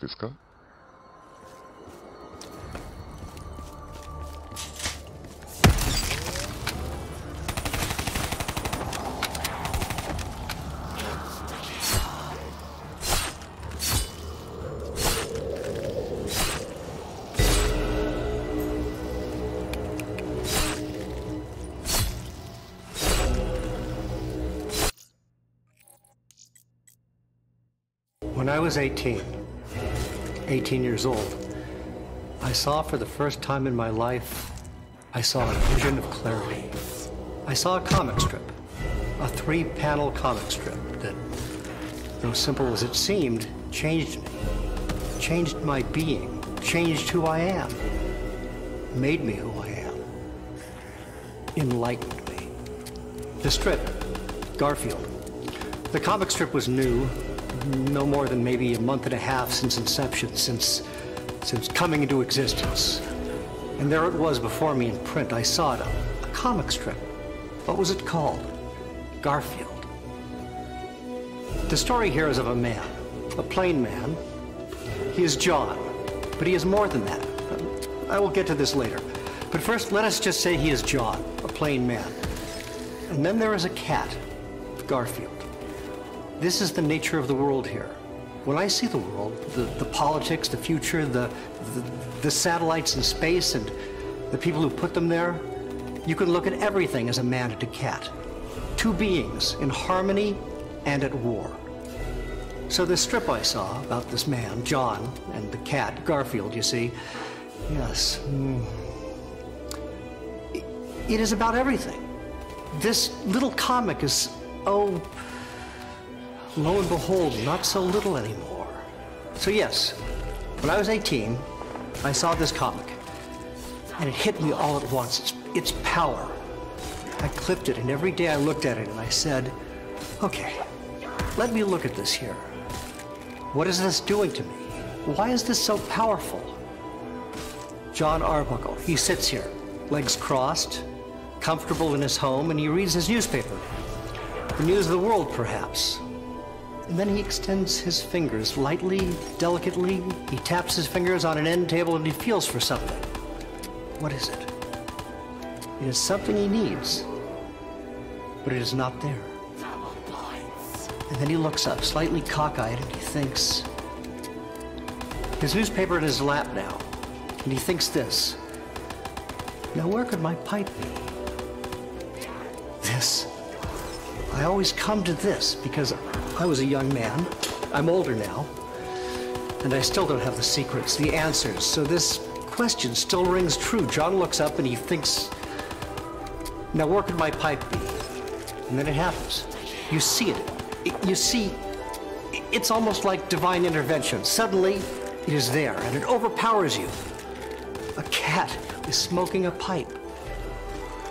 ですか？When I was 18 years old, I saw for the first time in my life, I saw a vision of clarity. I saw a comic strip, a 3-panel comic strip that, though simple as it seemed, changed me, changed my being, changed who I am, made me who I am, enlightened me. The strip, Garfield. The comic strip was new, no more than maybe a month and a half since inception, since coming into existence. And there it was before me in print. I saw it, a comic strip. What was it called? Garfield. The story here is of a man, a plain man. He is John, but he is more than that. I will get to this later. But first, let us just say he is John, a plain man. And then there is a cat, Garfield. This is the nature of the world here. When I see the world, the politics, the future, the satellites in space, and the people who put them there, you can look at everything as a man and a cat. Two beings in harmony and at war. So this strip I saw about this man, John, and the cat, Garfield, you see, yes, it is about everything. This little comic is, oh, lo and behold, not so little anymore. So yes, when I was 18, I saw this comic, and it hit me all at once, its power. I clipped it, and every day I looked at it, and I said, okay, let me look at this here. What is this doing to me? Why is this so powerful? John Arbuckle, he sits here, legs crossed, comfortable in his home, and he reads his newspaper. The news of the world, perhaps. And then he extends his fingers lightly, delicately. He taps his fingers on an end table and he feels for something. What is it? It is something he needs, but it is not there. And then he looks up, slightly cockeyed, and he thinks. His newspaper in his lap now, and he thinks this. Now where could my pipe be? This. I always come to this because I was a young man. I'm older now, and I still don't have the secrets, the answers. So this question still rings true. John looks up and he thinks, now where could my pipe be? And then it happens. You see it. You see, it's almost like divine intervention. Suddenly, it is there, and it overpowers you. A cat is smoking a pipe.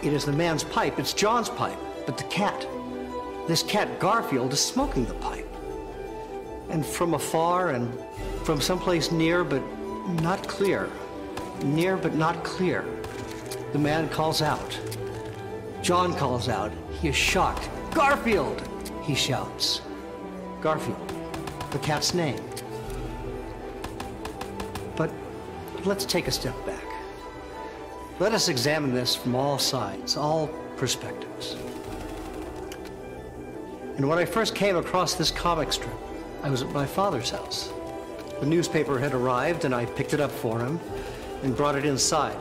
It is the man's pipe. It's John's pipe, but the cat. This cat, Garfield, is smoking the pipe. And from afar and from someplace near but not clear, near but not clear, the man calls out. John calls out. He is shocked. Garfield, he shouts. Garfield, the cat's name. But let's take a step back. Let us examine this from all sides, all perspectives. And when I first came across this comic strip, I was at my father's house. The newspaper had arrived, and I picked it up for him and brought it inside.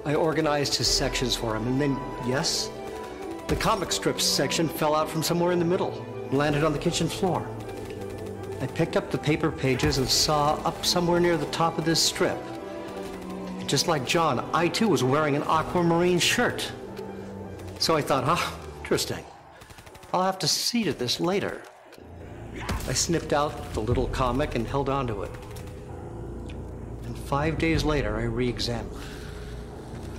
I organized his sections for him, and then, yes, the comic strips section fell out from somewhere in the middle and landed on the kitchen floor. I picked up the paper pages and saw up somewhere near the top of this strip. And just like John, I too was wearing an aquamarine shirt. So I thought, interesting. I'll have to see to this later. I snipped out the little comic and held on to it. And 5 days later, I re-examined it.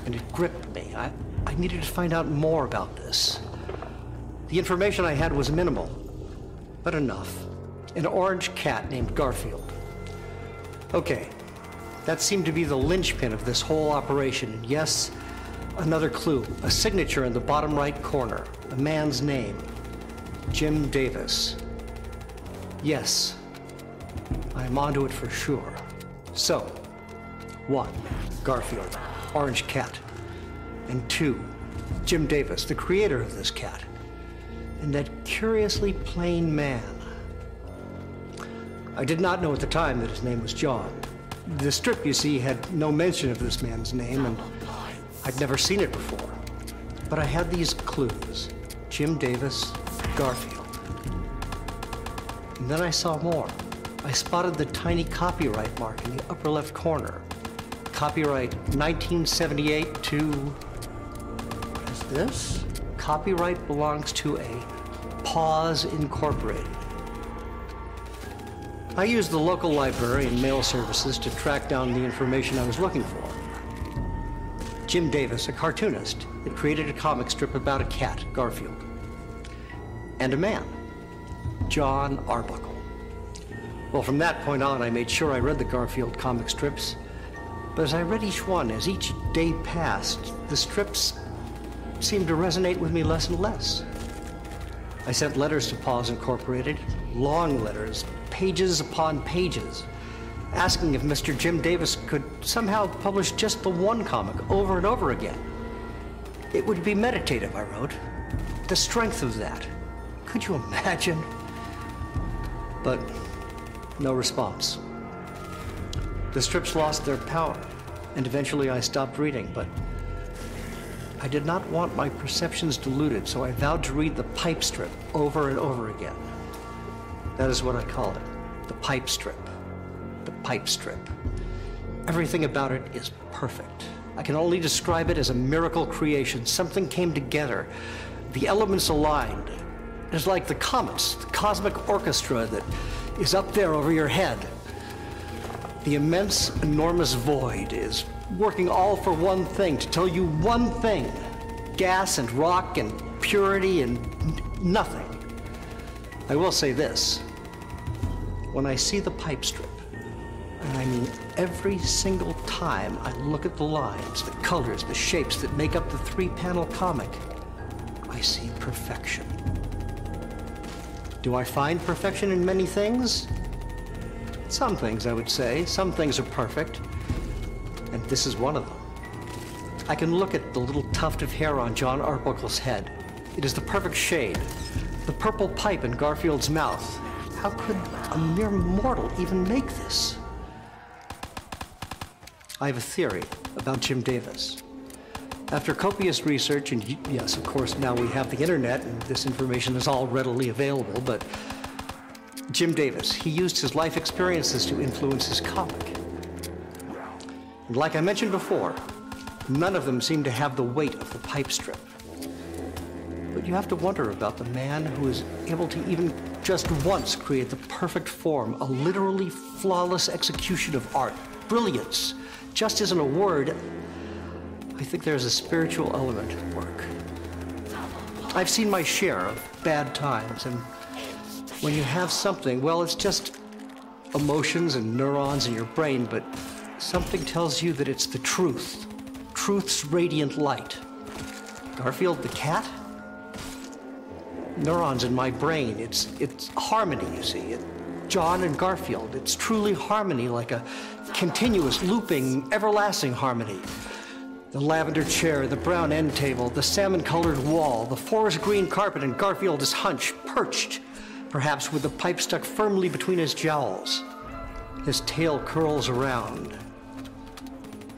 And it gripped me. I needed to find out more about this. The information I had was minimal, but enough. An orange cat named Garfield. Okay, that seemed to be the linchpin of this whole operation. And yes, another clue, a signature in the bottom right corner, a man's name, Jim Davis. Yes, I'm onto it for sure. So, 1, Garfield, orange cat. And 2, Jim Davis, the creator of this cat. And that curiously plain man. I did not know at the time that his name was John. The strip, you see, had no mention of this man's name, and I'd never seen it before. But I had these clues. Jim Davis, Garfield. And then I saw more. I spotted the tiny copyright mark in the upper left corner. Copyright 1978 to... what is this? Copyright belongs to a Paws Incorporated. I used the local library and mail services to track down the information I was looking for. Jim Davis, a cartoonist, had created a comic strip about a cat, Garfield, and a man, John Arbuckle. Well, from that point on, I made sure I read the Garfield comic strips, but as I read each one, as each day passed, the strips seemed to resonate with me less and less. I sent letters to Paws Incorporated, long letters, pages upon pages, asking if Mr. Jim Davis could somehow publish just the one comic over and over again. It would be meditative, I wrote. The strength of that. Could you imagine? But no response. The strips lost their power, and eventually I stopped reading, but I did not want my perceptions diluted, so I vowed to read the pipe strip over and over again. That is what I called it, the pipe strip. The pipe strip. Everything about it is perfect. I can only describe it as a miracle creation. Something came together. The elements aligned. It's like the comets, the cosmic orchestra that is up there over your head. The immense, enormous void is working all for one thing, to tell you one thing. Gas and rock and purity and nothing. I will say this. When I see the pipe strip, and I mean every single time I look at the lines, the colors, the shapes that make up the 3-panel comic, I see perfection. Do I find perfection in many things? Some things, I would say. Some things are perfect, and this is one of them. I can look at the little tuft of hair on John Arbuckle's head. It is the perfect shade. The purple pipe in Garfield's mouth. How could a mere mortal even make this? I have a theory about Jim Davis. After copious research, and yes, of course, now we have the internet, and this information is all readily available, but Jim Davis, he used his life experiences to influence his comic. And like I mentioned before, none of them seem to have the weight of the pipe strip. But you have to wonder about the man who is able to even just once create the perfect form, a literally flawless execution of art, brilliance. Just isn't a word. I think there's a spiritual element at work. I've seen my share of bad times, and when you have something, well, it's just emotions and neurons in your brain, but something tells you that it's the truth. Truth's radiant light. Garfield the cat? Neurons in my brain. It's harmony, you see. John and Garfield. It's truly harmony, like a continuous, looping, everlasting harmony. The lavender chair, the brown end table, the salmon-colored wall, the forest green carpet, and Garfield is hunched, perched, perhaps with the pipe stuck firmly between his jowls. His tail curls around.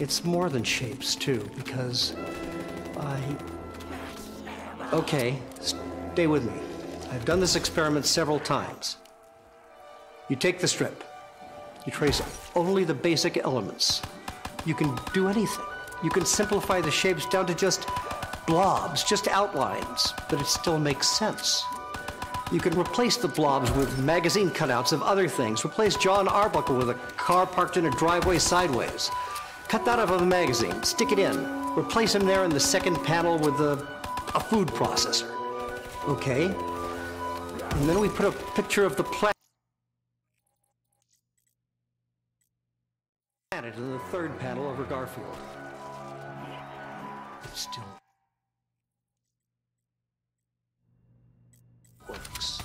It's more than shapes, too, because Okay, stay with me. I've done this experiment several times. You take the strip. You trace only the basic elements. You can do anything. You can simplify the shapes down to just blobs, just outlines, but it still makes sense. You can replace the blobs with magazine cutouts of other things. Replace John Arbuckle with a car parked in a driveway sideways. Cut that out of a magazine, stick it in. Replace him there in the second panel with a food processor. Okay. And then we put a picture of the planet in the third panel over Garfield. It still works.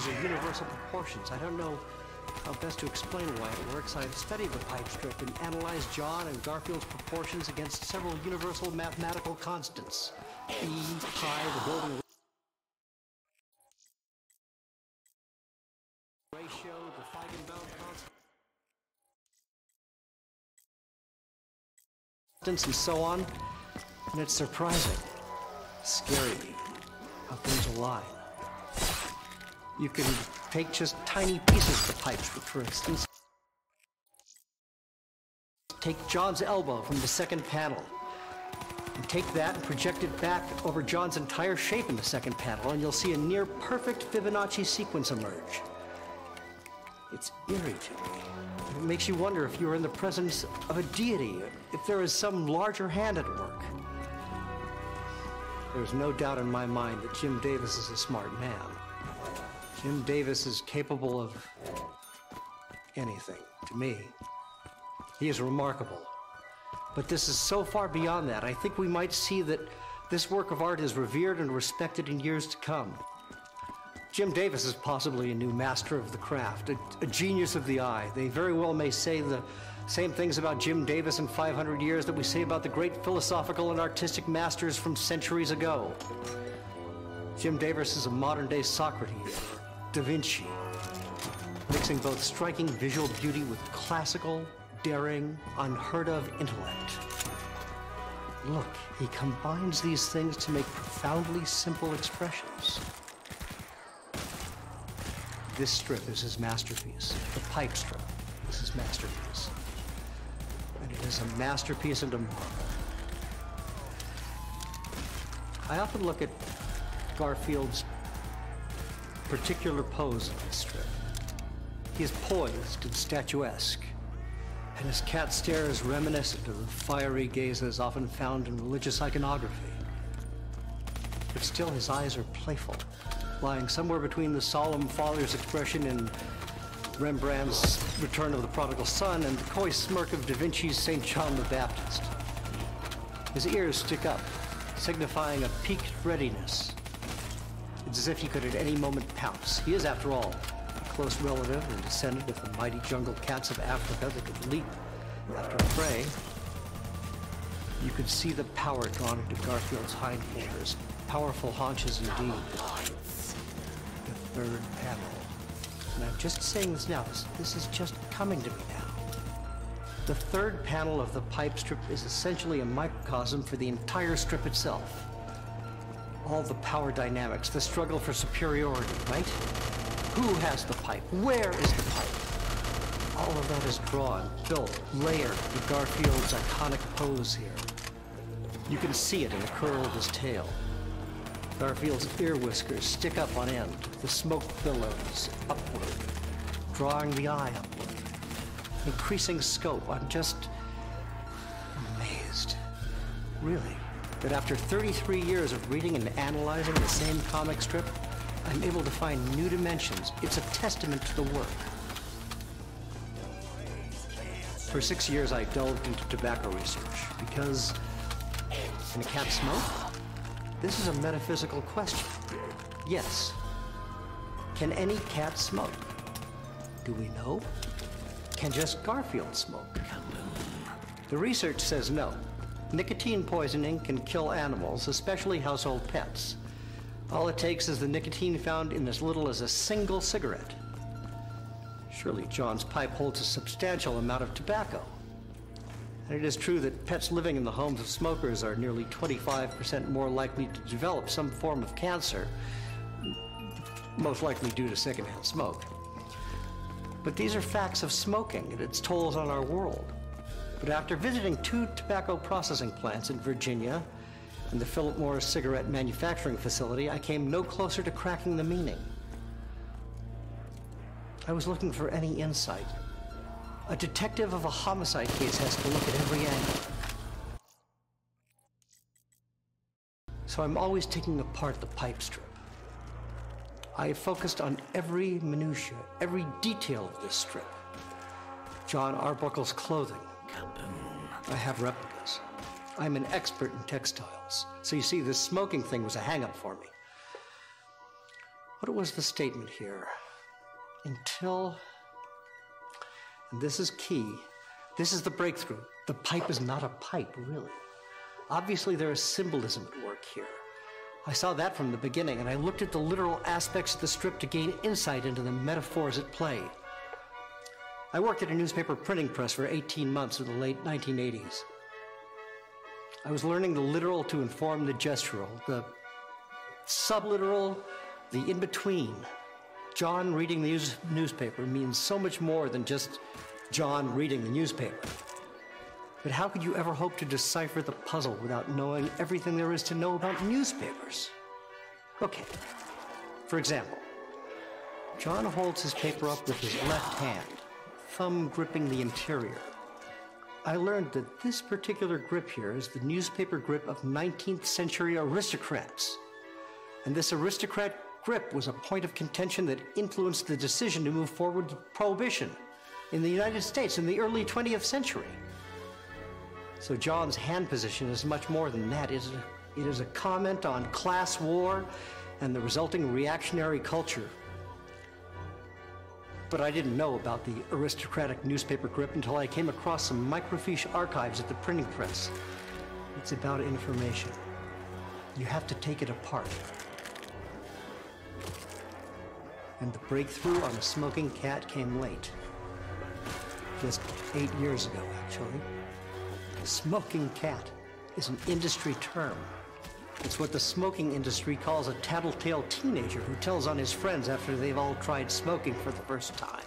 These are universal proportions. I don't know how best to explain why it works. I've studied the pipe strip and analyzed John and Garfield's proportions against several universal mathematical constants. E, pi, the golden ratio, the Feigenbaum constant, and so on. And it's surprising, scary, how things align. You can take just tiny pieces of the pipe strip, for instance. Take John's elbow from the second panel, and take that and project it back over John's entire shape in the second panel, and you'll see a near perfect Fibonacci sequence emerge. It's eerie to me. It makes you wonder if you're in the presence of a deity, if there is some larger hand at work. There's no doubt in my mind that Jim Davis is a smart man. Jim Davis is capable of anything, to me. He is remarkable. But this is so far beyond that. I think we might see that this work of art is revered and respected in years to come. Jim Davis is possibly a new master of the craft, a genius of the eye. They very well may say the same things about Jim Davis in 500 years that we say about the great philosophical and artistic masters from centuries ago. Jim Davis is a modern-day Socrates, Da Vinci, mixing both striking visual beauty with classical, daring, unheard-of intellect. Look, he combines these things to make profoundly simple expressions. This strip is his masterpiece. The pipe strip is his masterpiece. And it is a masterpiece into marble. I often look at Garfield's particular pose in this strip. He is poised and statuesque, and his cat stare is reminiscent of the fiery gazes often found in religious iconography. But still his eyes are playful, lying somewhere between the solemn father's expression in Rembrandt's Return of the Prodigal Son and the coy smirk of Da Vinci's St. John the Baptist. His ears stick up, signifying a piqued readiness. It's as if he could at any moment pounce. He is, after all, a close relative and descendant of the mighty jungle cats of Africa that could leap after a prey. You could see the power drawn into Garfield's hindquarters. Powerful haunches indeed. The third panel. And I'm just saying this now. This is just coming to me now. The third panel of the pipe strip is essentially a microcosm for the entire strip itself. All the power dynamics, the struggle for superiority, right? Who has the pipe? Where is the pipe? All of that is drawn, built, layered with Garfield's iconic pose here. You can see it in the curl of his tail. Garfield's ear whiskers stick up on end, the smoke billows upward, drawing the eye upward. Increasing scope. I'm just amazed. Really, that after 33 years of reading and analyzing the same comic strip, I'm able to find new dimensions. It's a testament to the work. For 6 years, I delved into tobacco research because, can a cat smoke? This is a metaphysical question. Yes. Can any cat smoke? Do we know? Can just Garfield smoke? The research says no. Nicotine poisoning can kill animals, especially household pets. All it takes is the nicotine found in as little as a single cigarette. Surely John's pipe holds a substantial amount of tobacco. And it is true that pets living in the homes of smokers are nearly 25% more likely to develop some form of cancer, most likely due to secondhand smoke. But these are facts of smoking and its tolls on our world. But after visiting 2 tobacco processing plants in Virginia and the Philip Morris cigarette manufacturing facility, I came no closer to cracking the meaning. I was looking for any insight. A detective of a homicide case has to look at every angle. So I'm always taking apart the pipe strip. I focused on every minutia, every detail of this strip. John Arbuckle's clothing. I have replicas. I'm an expert in textiles. So you see, this smoking thing was a hang-up for me. What was the statement here? Until, and this is key, this is the breakthrough. The pipe is not a pipe, really. Obviously, there is symbolism at work here. I saw that from the beginning, and I looked at the literal aspects of the strip to gain insight into the metaphors at play. I worked at a newspaper printing press for 18 months in the late 1980s. I was learning the literal to inform the gestural, the subliteral, the in-between. John reading the newspaper means so much more than just John reading the newspaper. But how could you ever hope to decipher the puzzle without knowing everything there is to know about newspapers? Okay, for example, John holds his paper up with his left hand, thumb gripping the interior. I learned that this particular grip here is the newspaper grip of 19th century aristocrats. And this aristocrat grip was a point of contention that influenced the decision to move forward with prohibition in the United States in the early 20th century. So John's hand position is much more than that. It is a comment on class war and the resulting reactionary culture. But I didn't know about the aristocratic newspaper grip until I came across some microfiche archives at the printing press. It's about information. You have to take it apart. And the breakthrough on the smoking cat came late. Just 8 years ago, actually. Smoking cat is an industry term. It's what the smoking industry calls a tattletale teenager who tells on his friends after they've all tried smoking for the first time.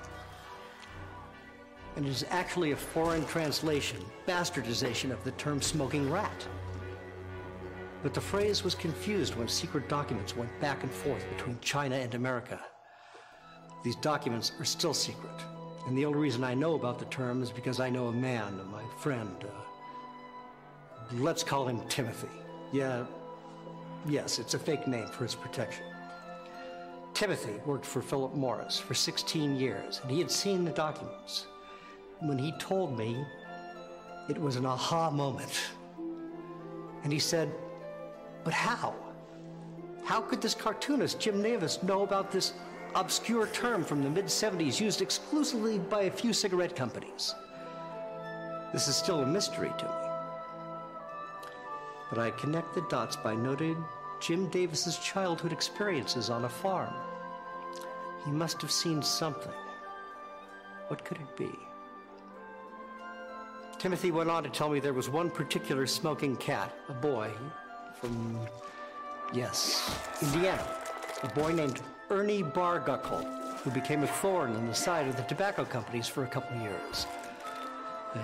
And it is actually a foreign translation, bastardization of the term smoking rat. But the phrase was confused when secret documents went back and forth between China and America. These documents are still secret. And the only reason I know about the term is because I know a man, my friend. Let's call him Timothy. Yes, it's a fake name for his protection. Timothy worked for Philip Morris for 16 years, and he had seen the documents. When he told me, it was an aha moment. And he said, but how? How could this cartoonist, Jim Davis, know about this obscure term from the mid-70s used exclusively by a few cigarette companies? This is still a mystery to me. But I connect the dots by noting Jim Davis's childhood experiences on a farm. He must have seen something. What could it be? Timothy went on to tell me there was one particular smoking cat, a boy from, yes, Indiana. A boy named Ernie Barguckle, who became a thorn in the side of the tobacco companies for a couple of years.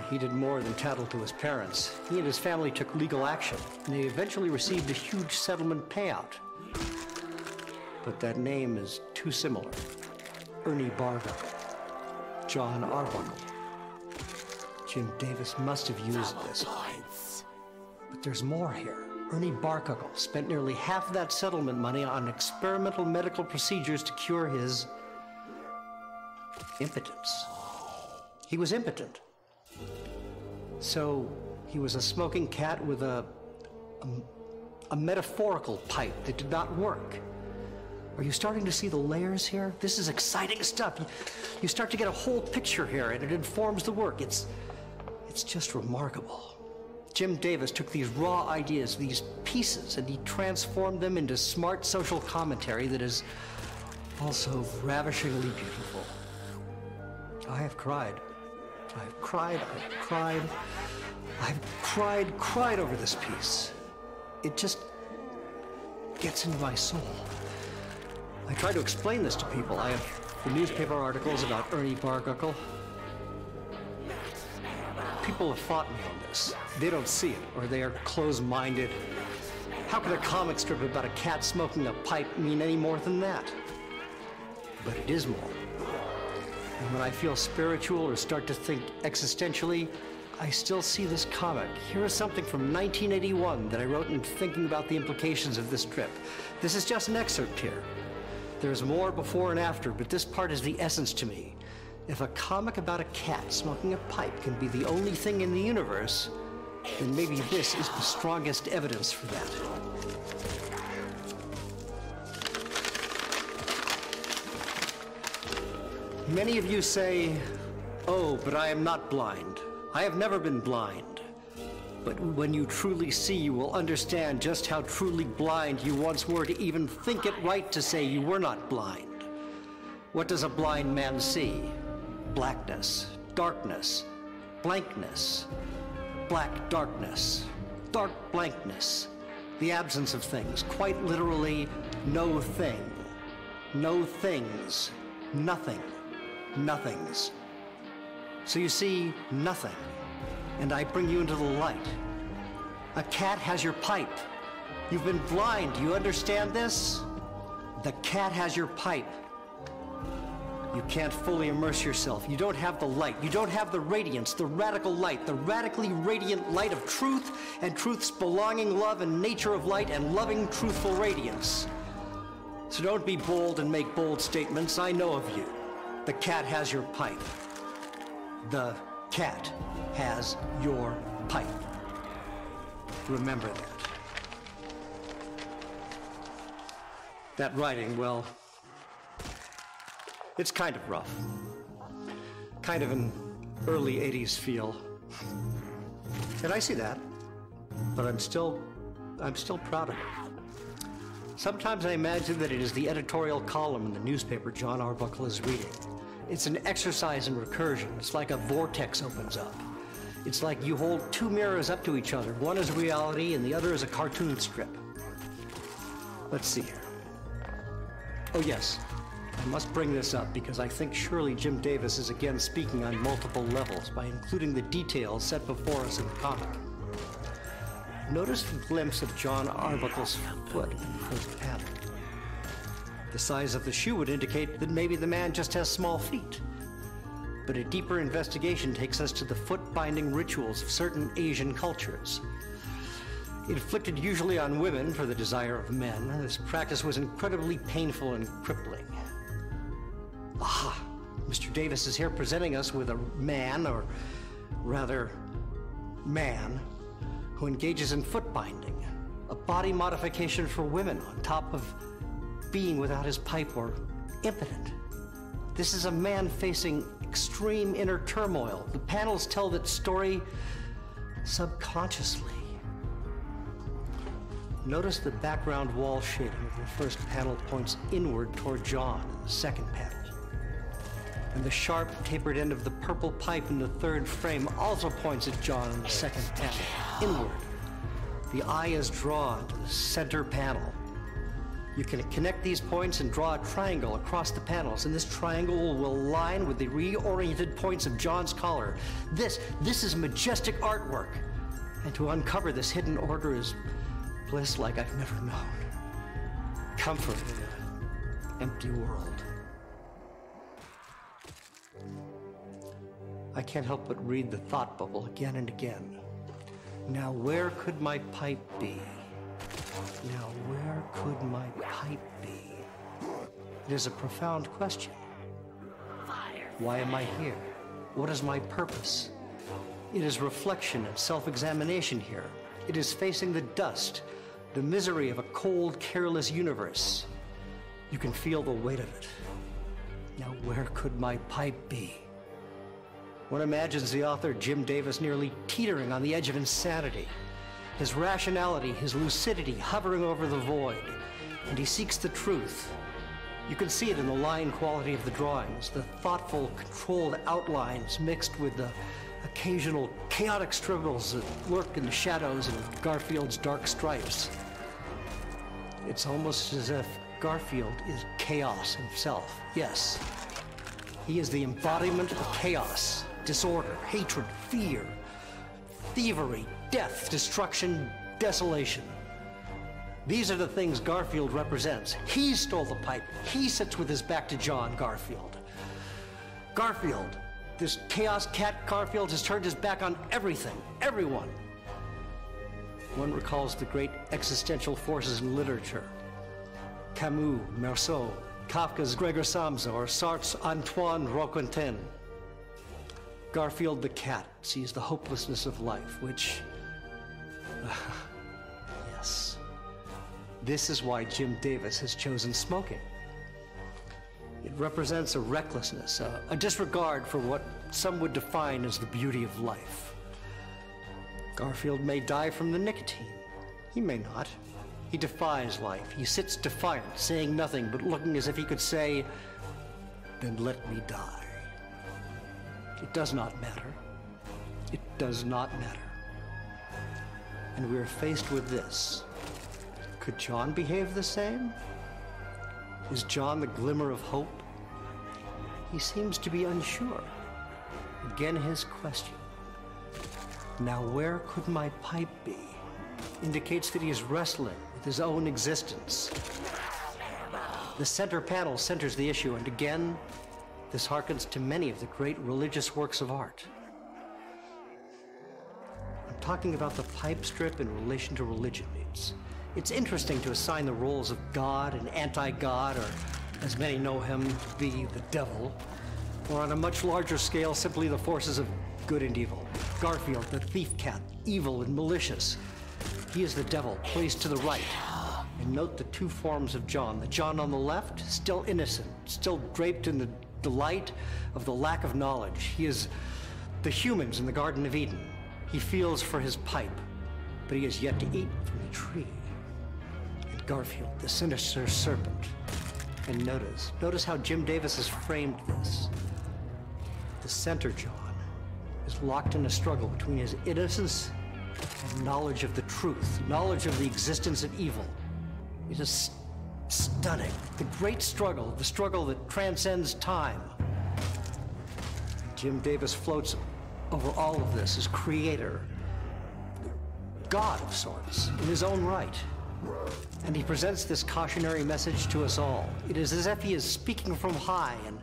He did more than tattle to his parents. He and his family took legal action, and they eventually received a huge settlement payout. But that name is too similar. Ernie Barguckle. John Arbuckle. Jim Davis must have used this. But there's more here. Ernie Barguckle spent nearly half of that settlement money on experimental medical procedures to cure his impotence. He was impotent. So he was a smoking cat with a metaphorical pipe that did not work. Are you starting to see the layers here? This is exciting stuff. You start to get a whole picture here, and it informs the work. It's just remarkable. Jim Davis took these raw ideas, these pieces, and he transformed them into smart social commentary that is also ravishingly beautiful. I have cried. I've cried, I've cried over this piece. It just gets into my soul. I try to explain this to people. I have the newspaper articles about Ernie Barguckle. People have fought me on this. They don't see it, or they are closed-minded. How can a comic strip about a cat smoking a pipe mean any more than that? But it is more. And when I feel spiritual or start to think existentially, I still see this comic. Here is something from 1981 that I wrote in thinking about the implications of this trip. This is just an excerpt here. There's more before and after, but this part is the essence to me. If a comic about a cat smoking a pipe can be the only thing in the universe, then maybe this is the strongest evidence for that. Many of you say, "Oh, but I am not blind. I have never been blind." But when you truly see, you will understand just how truly blind you once were to even think it right to say you were not blind. What does a blind man see? Blackness, darkness, blankness, black darkness, dark blankness, the absence of things, quite literally no thing, no things, nothing, nothings. So you see nothing, and I bring you into the light. A cat has your pipe. You've been blind, do you understand this? The cat has your pipe. You can't fully immerse yourself. You don't have the light. You don't have the radiance, the radical light, the radically radiant light of truth and truth's belonging love and nature of light and loving truthful radiance. So don't be bold and make bold statements. I know of you. The cat has your pipe. The cat has your pipe. Remember that. That writing, well, it's kind of rough. Kind of an early 80s feel. And I see that, but I'm still proud of it. Sometimes I imagine that it is the editorial column in the newspaper John Arbuckle is reading. It's an exercise in recursion. It's like a vortex opens up. It's like you hold two mirrors up to each other. One is reality and the other is a cartoon strip. Let's see here. Oh yes, I must bring this up because I think surely Jim Davis is again speaking on multiple levels by including the details set before us in the comic. Notice the glimpse of John Arbuckle's foot in the first panel. The size of the shoe would indicate that maybe the man just has small feet. But a deeper investigation takes us to the foot-binding rituals of certain Asian cultures. Inflicted usually on women for the desire of men, this practice was incredibly painful and crippling. Aha! Mr. Davis is here presenting us with a man, or rather, man, who engages in foot binding, a body modification for women on top of being without his pipe or impotent. This is a man facing extreme inner turmoil. The panels tell that story subconsciously. Notice the background wall shading of the first panel points inward toward John in the second panel. And the sharp, tapered end of the purple pipe in the third frame also points at John in the second panel, inward. The eye is drawn to the center panel. You can connect these points and draw a triangle across the panels, and this triangle will align with the reoriented points of John's collar. This is majestic artwork. And to uncover this hidden order is bliss like I've never known. Comfort in an empty world. I can't help but read the thought bubble again and again. Now where could my pipe be? Now where could my pipe be? It is a profound question. Why am I here? What is my purpose? It is reflection and self-examination here. It is facing the dust, the misery of a cold, careless universe. You can feel the weight of it. Now where could my pipe be? One imagines the author Jim Davis nearly teetering on the edge of insanity. His rationality, his lucidity hovering over the void. And he seeks the truth. You can see it in the line quality of the drawings, the thoughtful, controlled outlines mixed with the occasional chaotic struggles that lurk in the shadows and Garfield's dark stripes. It's almost as if Garfield is chaos himself. Yes, he is the embodiment of chaos, disorder, hatred, fear, thievery, death, destruction, desolation. These are the things Garfield represents. He stole the pipe. He sits with his back to John Garfield. Garfield, this chaos cat Garfield, has turned his back on everything, everyone. One recalls the great existential forces in literature. Camus, Meursault, Kafka's Gregor Samsa, or Sartre's Antoine Roquentin. Garfield the cat sees the hopelessness of life, which... yes. This is why Jim Davis has chosen smoking. It represents a recklessness, a disregard for what some would define as the beauty of life. Garfield may die from the nicotine. He may not. He defies life. He sits defiant, saying nothing, but looking as if he could say, "Then let me die." It does not matter. It does not matter. And we are faced with this. Could John behave the same? Is John the glimmer of hope? He seems to be unsure. Again, his question. Now, where could my pipe be? Indicates that he is wrestling with his own existence. The center panel centers the issue, and again, this harkens to many of the great religious works of art. I'm talking about the pipe strip in relation to religion. It's interesting to assign the roles of God and anti-God, or as many know him to be, the devil, or on a much larger scale, simply the forces of good and evil. Garfield, the thief cat, evil and malicious. He is the devil, placed to the right. And note the two forms of John. The John on the left, still innocent, still draped in the delight of the lack of knowledge. He is the humans in the Garden of Eden. He feels for his pipe, but he has yet to eat from the tree. And Garfield, the sinister serpent. And notice how Jim Davis has framed this. The center John is locked in a struggle between his innocence and knowledge of the truth, knowledge of the existence of evil. It is stunning. The great struggle, the struggle that transcends time. Jim Davis floats over all of this as creator, God of sorts, in his own right. And he presents this cautionary message to us all. It is as if he is speaking from high, and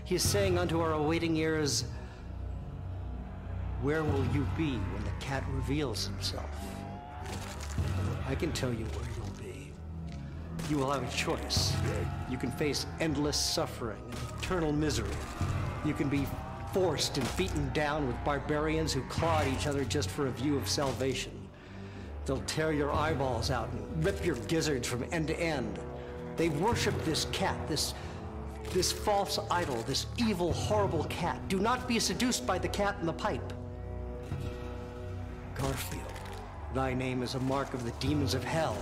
he is saying unto our awaiting ears, "Where will you be when the cat reveals himself?" I can tell you where you'll be. You will have a choice. You can face endless suffering and eternal misery. You can be forced and beaten down with barbarians who claw at each other just for a view of salvation. They'll tear your eyeballs out and rip your gizzards from end to end. They worship this cat, this false idol, this evil, horrible cat. Do not be seduced by the cat in the pipe. Garfield, thy name is a mark of the demons of hell.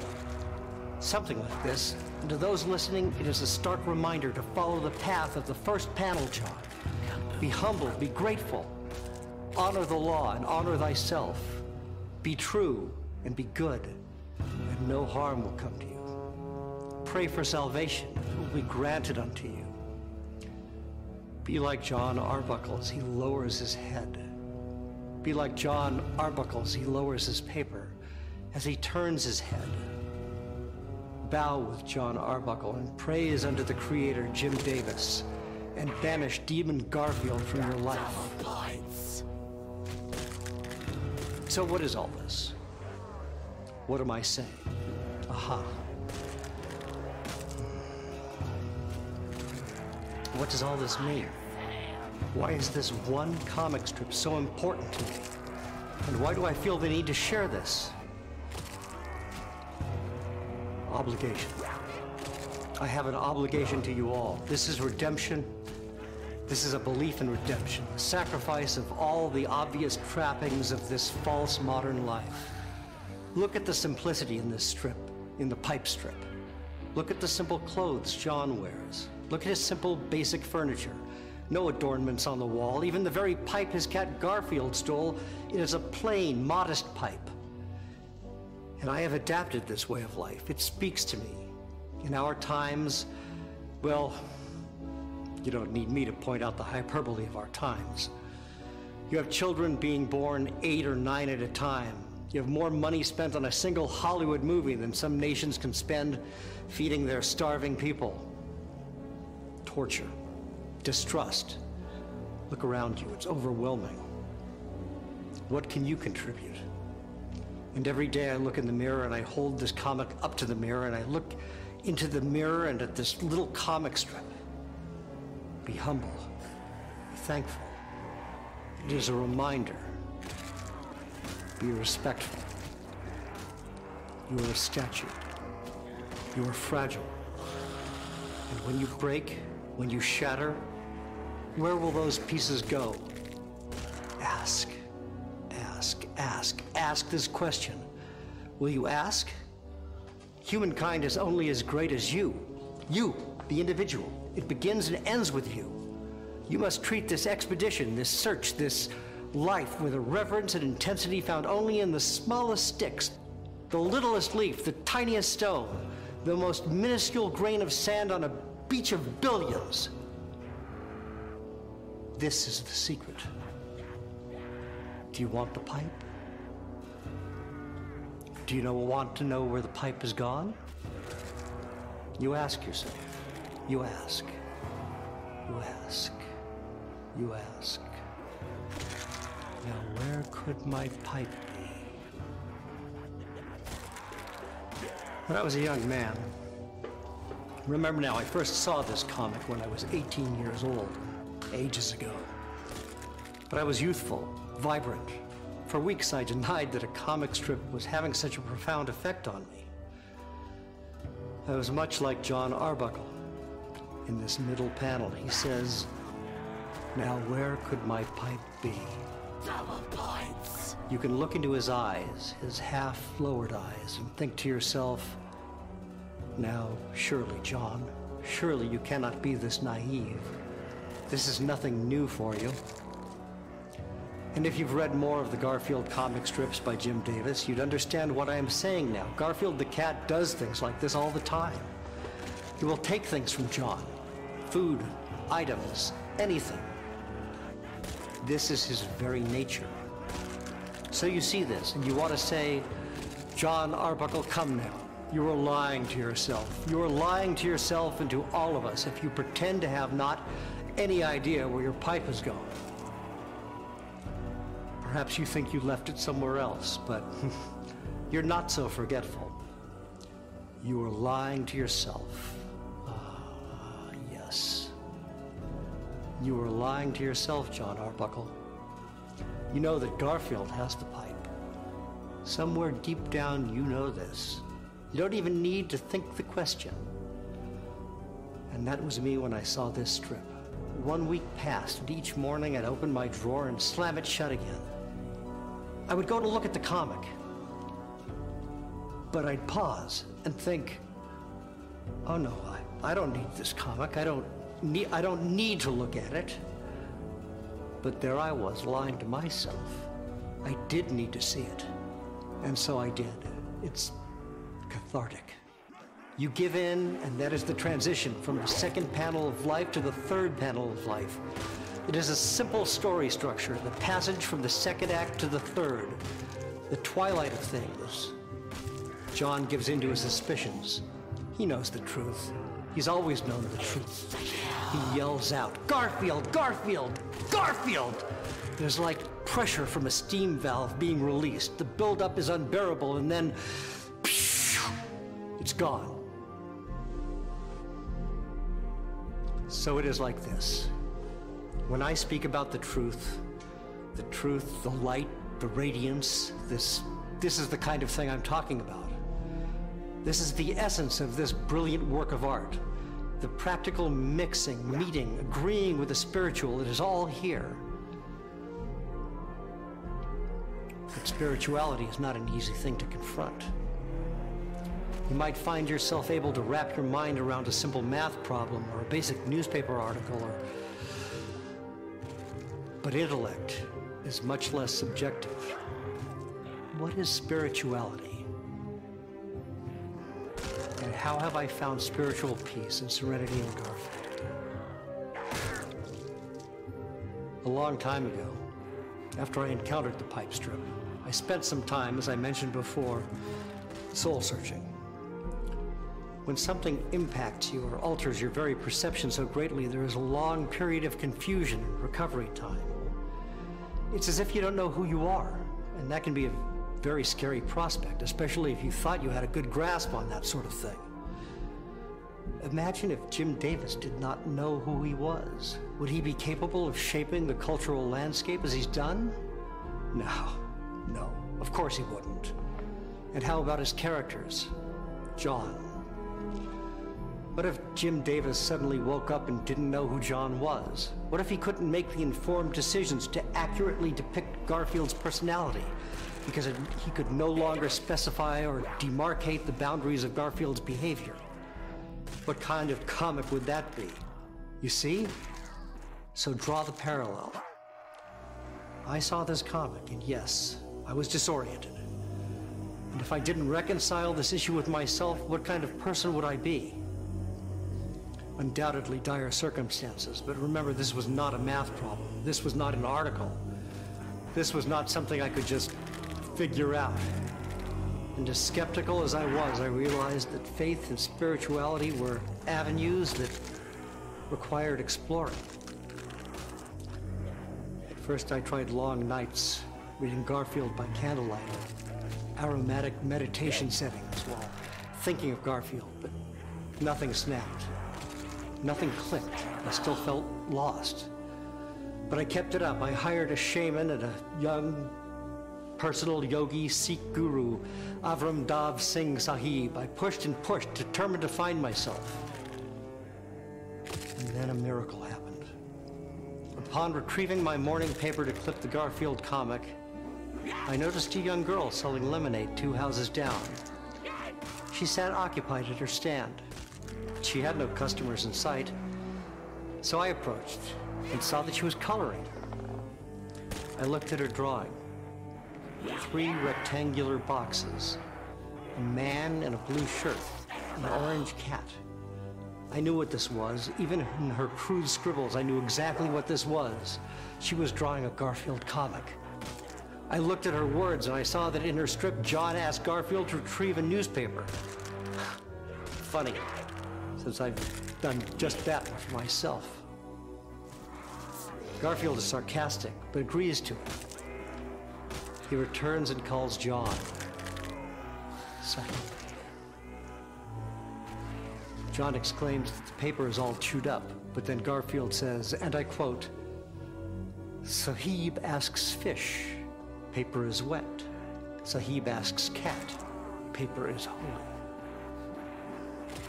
Something like this. And to those listening, it is a stark reminder to follow the path of the first panel, John. Be humble, be grateful. Honor the law and honor thyself. Be true and be good, and no harm will come to you. Pray for salvation, it will be granted unto you. Be like John Arbuckle as he lowers his head. Be like John Arbuckle as he lowers his paper, as he turns his head. Bow with John Arbuckle and praise unto the Creator, Jim Davis, and banish Demon Garfield from your life. So what is all this? What am I saying? Aha. What does all this mean? Why is this one comic strip so important to me? And why do I feel the need to share this? Obligation. I have an obligation to you all. This is redemption. This is a belief in redemption, a sacrifice of all the obvious trappings of this false modern life. Look at the simplicity in this strip, in the pipe strip. Look at the simple clothes John wears. Look at his simple, basic furniture. No adornments on the wall. Even the very pipe his cat Garfield stole, it is a plain, modest pipe. And I have adapted this way of life. It speaks to me. In our times, well, you don't need me to point out the hyperbole of our times. You have children being born 8 or 9 at a time. You have more money spent on a single Hollywood movie than some nations can spend feeding their starving people. Torture, distrust. Look around you, it's overwhelming. What can you contribute? And every day I look in the mirror and I hold this comic up to the mirror and I look into the mirror and at this little comic strip. Be humble, be thankful. It is a reminder. Be respectful. You are a statue. You are fragile. And when you break, When you shatter, where will those pieces go? Ask, ask, ask, ask this question. Will you ask? Humankind is only as great as you. You, the individual. It begins and ends with you. You must treat this expedition, this search, this life with a reverence and intensity found only in the smallest sticks, the littlest leaf, the tiniest stone, the most minuscule grain of sand on a beach of billions. This is the secret. Do you want the pipe? Do you want to know where the pipe has gone? You ask yourself. You ask. You ask. You ask. Now, where could my pipe be? When I was a young man, remember now, I first saw this comic when I was 18 years old, ages ago. But I was youthful, vibrant. For weeks I denied that a comic strip was having such a profound effect on me. I was much like John Arbuckle. In this middle panel, he says, "Now where could my pipe be?" Double points. You can look into his eyes, his half-lowered eyes, and think to yourself, now, surely, John, surely you cannot be this naive. This is nothing new for you. And if you've read more of the Garfield comic strips by Jim Davis, you'd understand what I am saying now. Garfield the cat does things like this all the time. He will take things from John, food, items, anything. This is his very nature. So you see this, and you want to say, John Arbuckle, come now. You are lying to yourself. You are lying to yourself and to all of us if you pretend to have not any idea where your pipe has gone. Perhaps you think you left it somewhere else, but you're not so forgetful. You are lying to yourself. Yes. You are lying to yourself, John Arbuckle. You know that Garfield has the pipe. Somewhere deep down, you know this. You don't even need to think the question. And that was me when I saw this strip. 1 week passed, and each morning I'd open my drawer and slam it shut again. I would go to look at the comic, but I'd pause and think, oh no, I don't need this comic. I don't need to look at it. But there I was, lying to myself. I did need to see it, and so I did. It's cathartic. You give in, and that is the transition from the second panel of life to the third panel of life. It is a simple story structure, the passage from the second act to the third, the twilight of things. John gives in to his suspicions. He knows the truth. He's always known the truth. He yells out, "Garfield! Garfield! Garfield!" There's like pressure from a steam valve being released. The buildup is unbearable, and then it's gone. So it is like this. When I speak about the truth, the light, the radiance, this is the kind of thing I'm talking about. This is the essence of this brilliant work of art. The practical mixing, meeting, agreeing with the spiritual, it is all here. But spirituality is not an easy thing to confront. You might find yourself able to wrap your mind around a simple math problem or a basic newspaper article, but intellect is much less subjective. What is spirituality? And how have I found spiritual peace and serenity in Garfield? A long time ago, after I encountered the pipe strip, I spent some time, as I mentioned before, soul searching. When something impacts you or alters your very perception so greatly, there is a long period of confusion and recovery time. It's as if you don't know who you are, and that can be a very scary prospect, especially if you thought you had a good grasp on that sort of thing. Imagine if Jim Davis did not know who he was. Would he be capable of shaping the cultural landscape as he's done? No, of course he wouldn't. And how about his characters? John. What if Jim Davis suddenly woke up and didn't know who John was? What if he couldn't make the informed decisions to accurately depict Garfield's personality because he could no longer specify or demarcate the boundaries of Garfield's behavior? What kind of comic would that be? You see? So draw the parallel. I saw this comic, and yes, I was disoriented. And if I didn't reconcile this issue with myself, what kind of person would I be? Undoubtedly dire circumstances, but remember, this was not a math problem. This was not an article. This was not something I could just figure out. And as skeptical as I was, I realized that faith and spirituality were avenues that required exploring. At first, I tried long nights reading Garfield by candlelight, aromatic meditation settings while thinking of Garfield, but nothing snapped. Nothing clicked. I still felt lost. But I kept it up. I hired a shaman and a young personal yogi Sikh guru, Avram Dav Singh Sahib. I pushed and pushed, determined to find myself. And then a miracle happened. Upon retrieving my morning paper to clip the Garfield comic, I noticed a young girl selling lemonade 2 houses down. She sat occupied at her stand. She had no customers in sight, so I approached and saw that she was coloring. I looked at her drawing. 3 rectangular boxes, a man in a blue shirt, an orange cat. I knew what this was. Even in her crude scribbles, I knew exactly what this was. She was drawing a Garfield comic. I looked at her words and I saw that in her strip, John asked Garfield to retrieve a newspaper. Funny, since I've done just that for myself. Garfield is sarcastic, but agrees to it. He returns and calls John. Sahib. John exclaims that the paper is all chewed up, but then Garfield says, and I quote, Sahib asks fish, paper is wet. Sahib asks cat, paper is holy.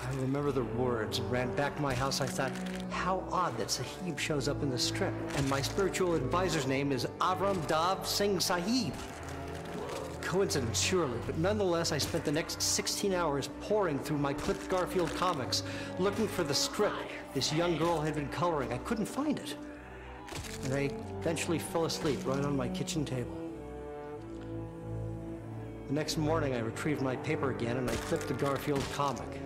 I remember the words and ran back to my house. I thought, how odd that Sahib shows up in the strip, and my spiritual advisor's name is Avram Dav Singh Sahib. Coincidence, surely, but nonetheless, I spent the next 16 hours poring through my clipped Garfield comics, looking for the strip this young girl had been coloring. I couldn't find it. And I eventually fell asleep right on my kitchen table. The next morning, I retrieved my paper again and I clipped the Garfield comic.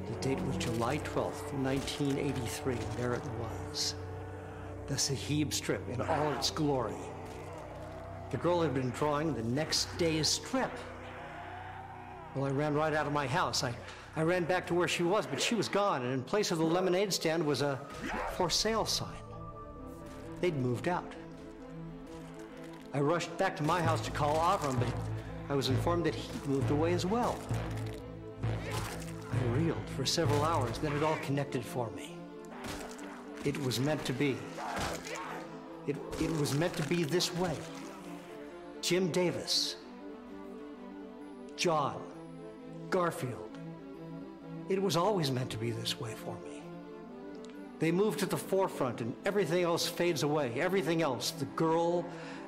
The date was July 12th, 1983. There it was. The Sahib strip in all its glory. The girl had been drawing the next day's strip. Well, I ran right out of my house. I ran back to where she was, but she was gone, and in place of the lemonade stand was a for sale sign. They'd moved out. I rushed back to my house to call Avram, but I was informed that he'd moved away as well. I reeled for several hours, then it all connected for me. It was meant to be. It was meant to be this way. Jim Davis, John, Garfield. It was always meant to be this way for me. They move to the forefront and everything else fades away. Everything else, the girl,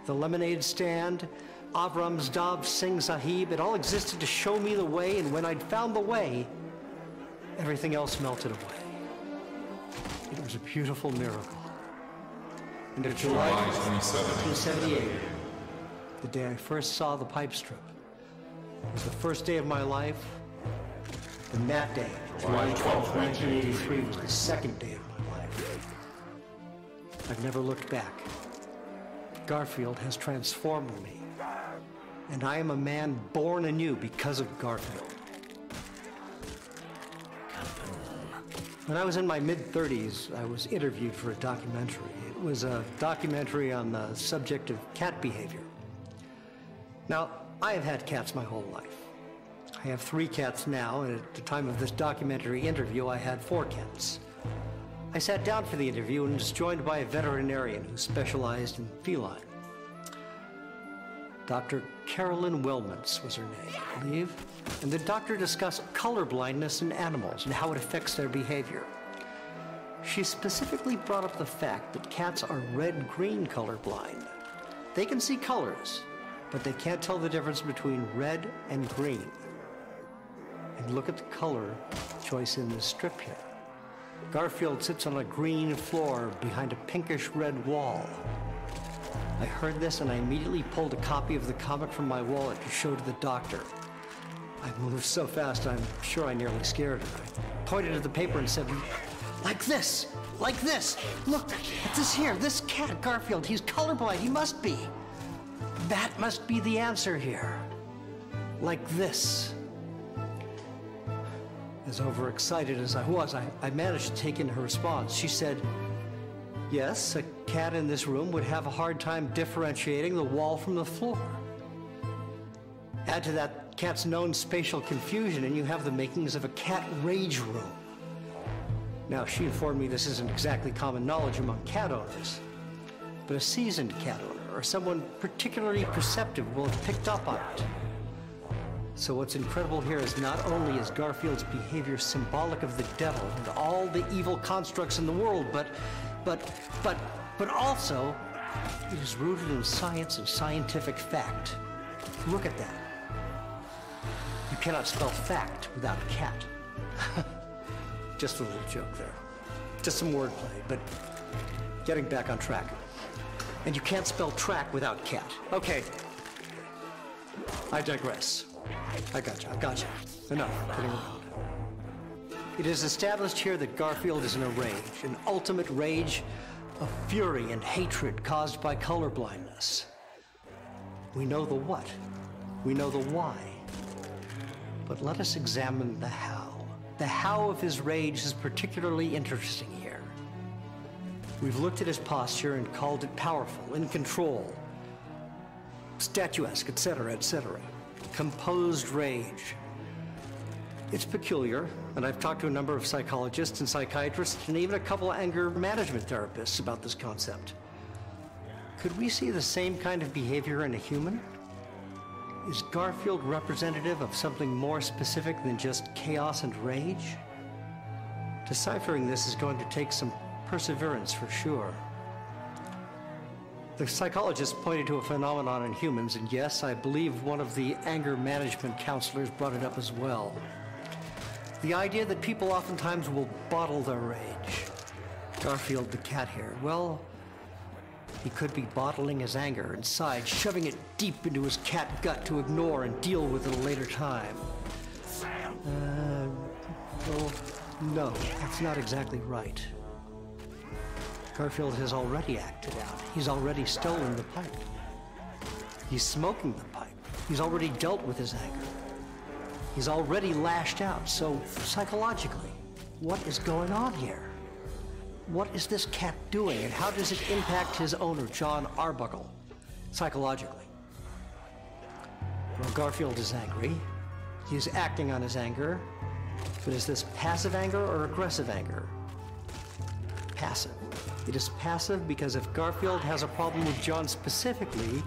the lemonade stand, Avram's Dav Singh Sahib, it all existed to show me the way, and when I'd found the way, everything else melted away. It was a beautiful miracle. And in July 1978, the day I first saw the pipe strip, it was the first day of my life, and that day, July 12, 1983, was the second day of my life. I've never looked back. Garfield has transformed me, and I am a man born anew because of Garfield. When I was in my mid-30s, I was interviewed for a documentary. It was a documentary on the subject of cat behavior. Now, I have had cats my whole life. I have 3 cats now, and at the time of this documentary interview, I had 4 cats. I sat down for the interview and was joined by a veterinarian who specialized in feline. Dr. Carolyn Wilmot's was her name, I believe. And the doctor discussed color blindness in animals and how it affects their behavior. She specifically brought up the fact that cats are red-green colorblind. They can see colors, but they can't tell the difference between red and green. And look at the color choice in this strip here. Garfield sits on a green floor behind a pinkish-red wall. I heard this and I immediately pulled a copy of the comic from my wallet to show to the doctor. I moved so fast, I'm sure I nearly scared her. I pointed at the paper and said, like this, look at this here, this cat, Garfield, he's colorblind, he must be. That must be the answer here. Like this. As overexcited as I was, I managed to take in her response. She said, yes, a cat in this room would have a hard time differentiating the wall from the floor. Add to that cat's known spatial confusion and you have the makings of a cat rage room. Now, she informed me this isn't exactly common knowledge among cat owners, but a seasoned cat owner or someone particularly perceptive will have picked up on it. So what's incredible here is not only is Garfield's behavior symbolic of the devil and all the evil constructs in the world, but also it is rooted in science and scientific fact. Look at that. You cannot spell fact without a cat. Just a little joke there. Just some wordplay, but getting back on track. And you can't spell track without cat. Okay. I digress. I gotcha. Enough kidding around. It is established here that Garfield is in a rage, an ultimate rage of fury and hatred caused by colorblindness. We know the what. We know the why. But let us examine the how. The how of his rage is particularly interesting here. We've looked at his posture and called it powerful, in control, statuesque, etc., etc. Composed rage. It's peculiar, and I've talked to a number of psychologists and psychiatrists and even a couple of anger management therapists about this concept. Could we see the same kind of behavior in a human? Is Garfield representative of something more specific than just chaos and rage? Deciphering this is going to take some perseverance for sure. The psychologist pointed to a phenomenon in humans, and yes, I believe one of the anger management counselors brought it up as well. The idea that people oftentimes will bottle their rage. Garfield the cat here, well, he could be bottling his anger inside, shoving it deep into his cat gut to ignore and deal with at a later time. Well, no, that's not exactly right. Garfield has already acted out. He's already stolen the pipe. He's smoking the pipe. He's already dealt with his anger. He's already lashed out. So psychologically, what is going on here? What is this cat doing, and how does it impact his owner, John Arbuckle, psychologically? Well, Garfield is angry. He's acting on his anger. But is this passive anger or aggressive anger? Passive. It is passive because if Garfield has a problem with John specifically,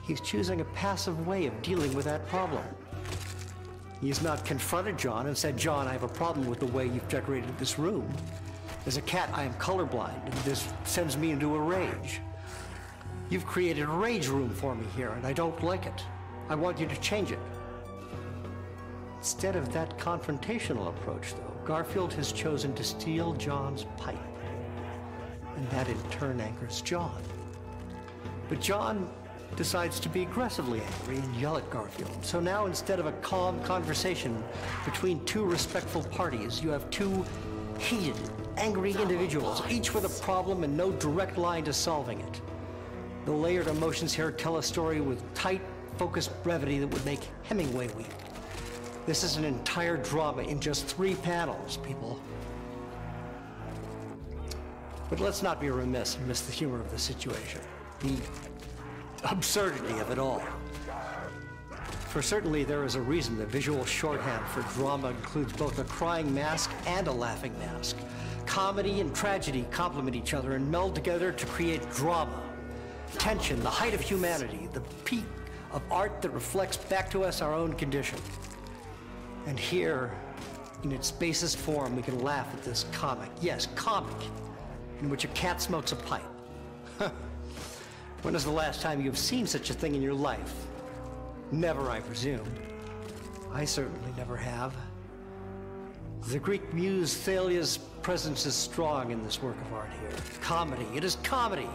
he's choosing a passive way of dealing with that problem. He's not confronted John and said, John, I have a problem with the way you've decorated this room. As a cat, I am colorblind, and this sends me into a rage. You've created a rage room for me here, and I don't like it. I want you to change it. Instead of that confrontational approach, though, Garfield has chosen to steal John's pipe. And that in turn angers John. But John decides to be aggressively angry and yell at Garfield. So now instead of a calm conversation between two respectful parties, you have two heated, angry individuals, each with a problem and no direct line to solving it. The layered emotions here tell a story with tight, focused brevity that would make Hemingway weep. This is an entire drama in just 3 panels, people. But let's not be remiss and miss the humor of the situation, the absurdity of it all. For certainly there is a reason the visual shorthand for drama includes both a crying mask and a laughing mask. Comedy and tragedy complement each other and meld together to create drama. Tension, the height of humanity, the peak of art that reflects back to us our own condition. And here, in its basest form, we can laugh at this comic. Yes, comic, in which a cat smokes a pipe. When is the last time you've seen such a thing in your life? Never, I presume. I certainly never have. The Greek muse Thalia's presence is strong in this work of art here. Comedy, it is comedy.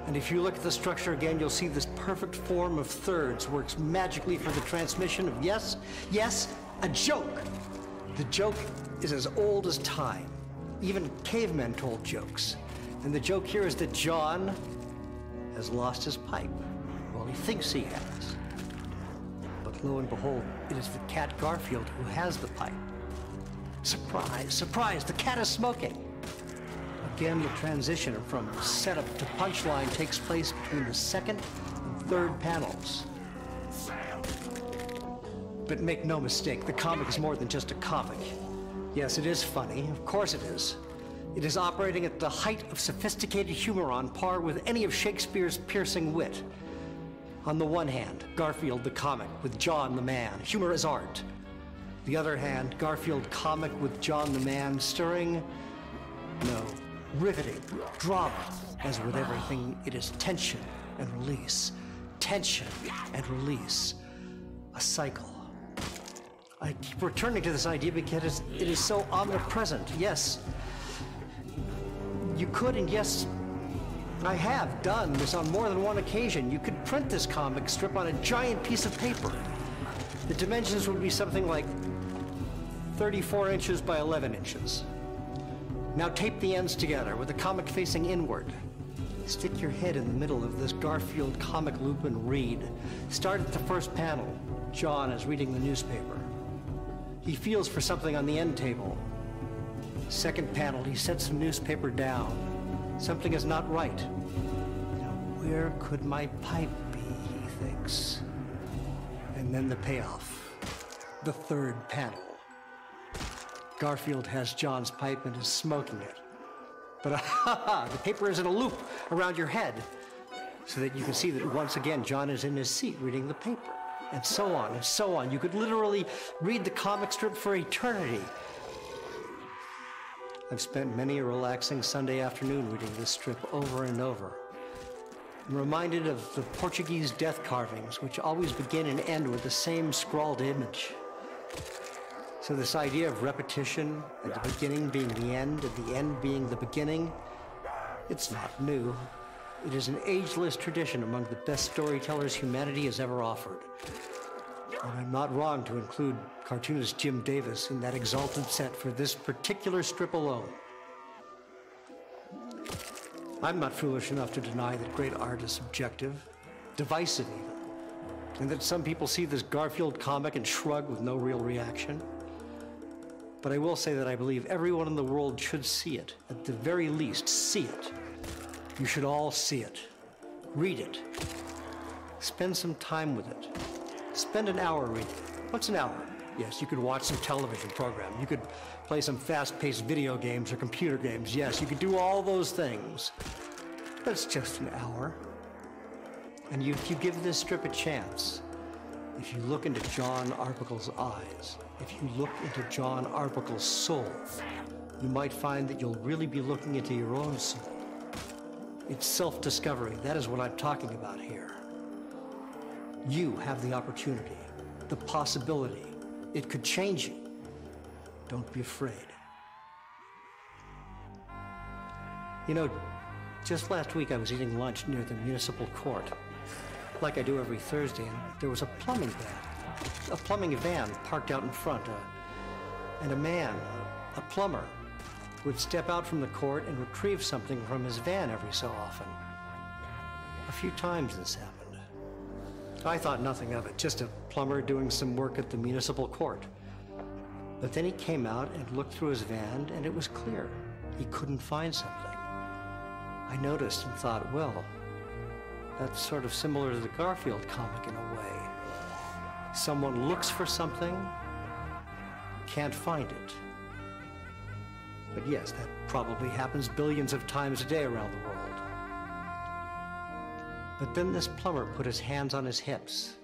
And if you look at the structure again, you'll see this perfect form of thirds works magically for the transmission of, yes, a joke. The joke is as old as time. Even cavemen told jokes. And the joke here is that John has lost his pipe. Well, he thinks he has. But lo and behold, it is the cat Garfield who has the pipe. Surprise, surprise, the cat is smoking. Again, the transition from setup to punchline takes place between the second and third panels. But make no mistake, the comic is more than just a comic. Yes, it is funny, of course it is. It is operating at the height of sophisticated humor on par with any of Shakespeare's piercing wit. On the one hand, Garfield the comic with John the man, humor is art. The other hand, Garfield comic with John the man, stirring, no, riveting, drama. As with everything, it is tension and release, tension and release, a cycle. I keep returning to this idea because it is so omnipresent. Yes, you could, and yes, I have done this on more than one occasion. You could print this comic strip on a giant piece of paper. The dimensions would be something like 34 inches by 11 inches. Now tape the ends together with the comic facing inward. Stick your head in the middle of this Garfield comic loop and read. Start at the first panel. John is reading the newspaper. He feels for something on the end table. Second panel, he sets the newspaper down. Something is not right. Now, where could my pipe be, he thinks. And then the payoff. The third panel. Garfield has John's pipe and is smoking it. But the paper is in a loop around your head so that you can see that once again John is in his seat reading the paper. And so on and so on. You could literally read the comic strip for eternity. I've spent many a relaxing Sunday afternoon reading this strip over and over. I'm reminded of the Portuguese death carvings, which always begin and end with the same scrawled image. So this idea of repetition, and the beginning being the end, and the end being the beginning, it's not new. It is an ageless tradition among the best storytellers humanity has ever offered. And I'm not wrong to include cartoonist Jim Davis in that exalted set for this particular strip alone. I'm not foolish enough to deny that great art is subjective, divisive even, and that some people see this Garfield comic and shrug with no real reaction. But I will say that I believe everyone in the world should see it. At the very least, see it. You should all see it. Read it. Spend some time with it. Spend an hour reading it. What's an hour? Yes, you could watch some television program. You could play some fast-paced video games or computer games. Yes, you could do all those things. But it's just an hour. And if you give this strip a chance, if you look into John Arbuckle's eyes, if you look into John Arbuckle's soul, you might find that you'll really be looking into your own soul. It's self-discovery. That is what I'm talking about here. You have the opportunity, the possibility. It could change you. Don't be afraid. You know, just last week I was eating lunch near the municipal court, like I do every Thursday, and there was a plumbing van parked out in front, and a man, a plumber, would step out from the court and retrieve something from his van every so often. A few times this happened. I thought nothing of it, just a plumber doing some work at the municipal court. But then he came out and looked through his van, and it was clear. He couldn't find something. I noticed and thought, well, that's sort of similar to the Garfield comic in a way. Someone looks for something, can't find it. But yes, that probably happens billions of times a day around the world. But then this plumber put his hands on his hips.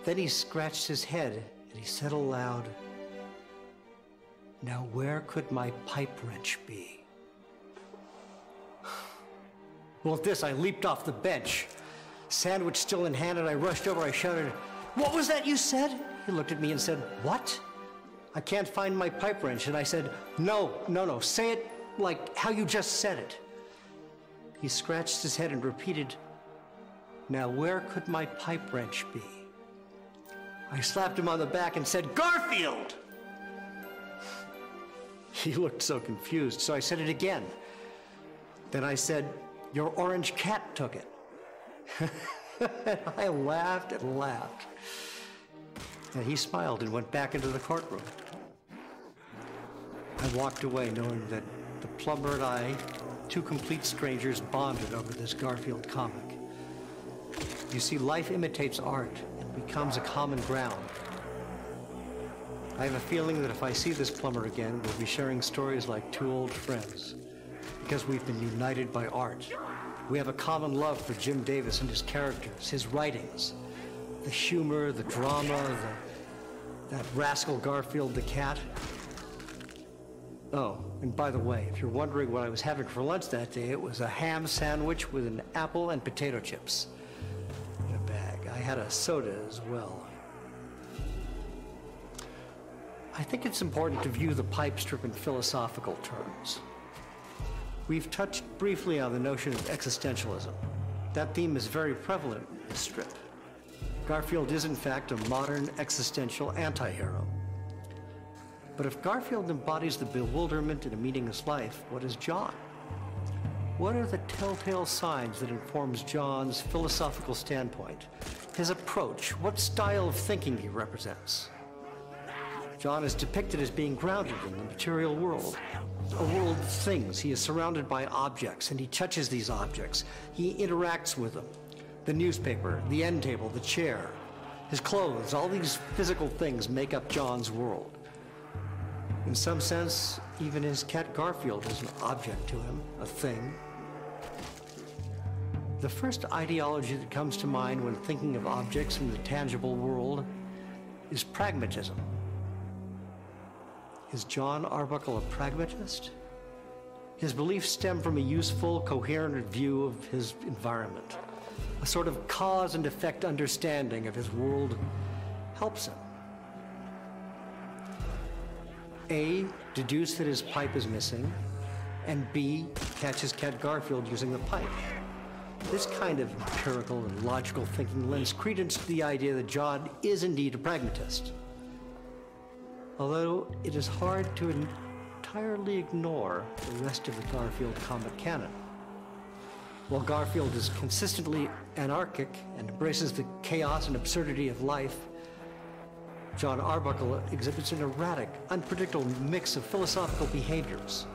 Then he scratched his head and he said aloud, "Now where could my pipe wrench be?" Well, at this, I leaped off the bench. Sandwich still in hand, and I rushed over. I shouted, "What was that you said?" He looked at me and said, "What?" "I can't find my pipe wrench." And I said, No, say it like how you just said it." He scratched his head and repeated, "Now where could my pipe wrench be?" I slapped him on the back and said, "Garfield!" He looked so confused, so I said it again. Then I said, "Your orange cat took it." I laughed and laughed. And he smiled and went back into the courtroom. I walked away knowing that the plumber and I, two complete strangers, bonded over this Garfield comic. You see, life imitates art and becomes a common ground. I have a feeling that if I see this plumber again, we'll be sharing stories like two old friends, because we've been united by art. We have a common love for Jim Davis and his characters, his writings, the humor, the drama, that rascal Garfield the cat. Oh, and by the way, if you're wondering what I was having for lunch that day, it was a ham sandwich with an apple and potato chips in a bag. I had a soda as well. I think it's important to view the pipe strip in philosophical terms. We've touched briefly on the notion of existentialism. That theme is very prevalent in the strip. Garfield is, in fact, a modern existential anti-hero. But if Garfield embodies the bewilderment in a meaningless life, what is John? What are the telltale signs that informs John's philosophical standpoint, his approach, what style of thinking he represents? John is depicted as being grounded in the material world, a world of things. He is surrounded by objects, and he touches these objects. He interacts with them. The newspaper, the end table, the chair, his clothes, all these physical things make up John's world. In some sense, even his cat Garfield is an object to him, a thing. The first ideology that comes to mind when thinking of objects in the tangible world is pragmatism. Is John Arbuckle a pragmatist? His beliefs stem from a useful, coherent view of his environment. A sort of cause and effect understanding of his world helps him. A, deduce that his pipe is missing, and B, catch his cat Garfield using the pipe. This kind of empirical and logical thinking lends credence to the idea that John is indeed a pragmatist. Although it is hard to entirely ignore the rest of the Garfield comic canon. While Garfield is consistently anarchic and embraces the chaos and absurdity of life, John Arbuckle exhibits an erratic, unpredictable mix of philosophical behaviors.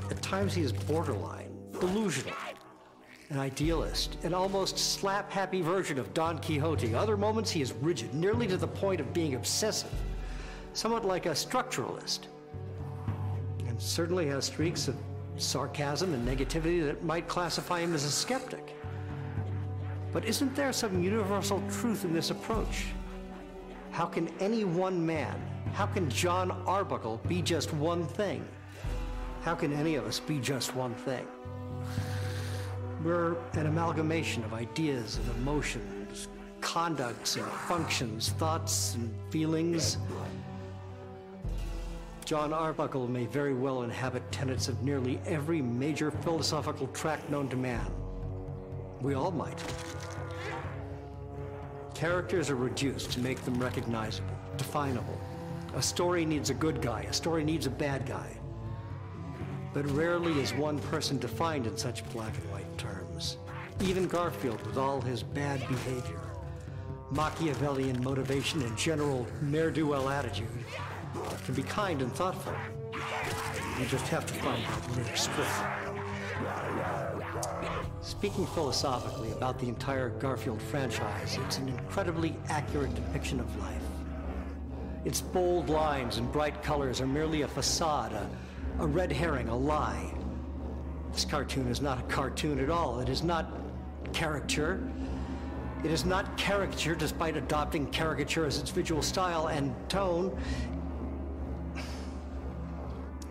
At times he is borderline, delusional, an idealist, an almost slap-happy version of Don Quixote. Other moments he is rigid, nearly to the point of being obsessive, somewhat like a structuralist, and certainly has streaks of sarcasm and negativity that might classify him as a skeptic. But isn't there some universal truth in this approach? How can any one man, how can John Arbuckle be just one thing? How can any of us be just one thing? We're an amalgamation of ideas and emotions, conducts and functions, thoughts and feelings. John Arbuckle may very well inhabit tenets of nearly every major philosophical tract known to man. We all might. Characters are reduced to make them recognizable, definable. A story needs a good guy, a story needs a bad guy. But rarely is one person defined in such black and white terms. Even Garfield, with all his bad behavior, Machiavellian motivation, and general ne'er-do-well attitude, can be kind and thoughtful. You just have to find out near straight. Speaking philosophically about the entire Garfield franchise, it's an incredibly accurate depiction of life. Its bold lines and bright colors are merely a facade, a red herring, a lie. This cartoon is not a cartoon at all. It is not caricature. It is not caricature despite adopting caricature as its visual style and tone.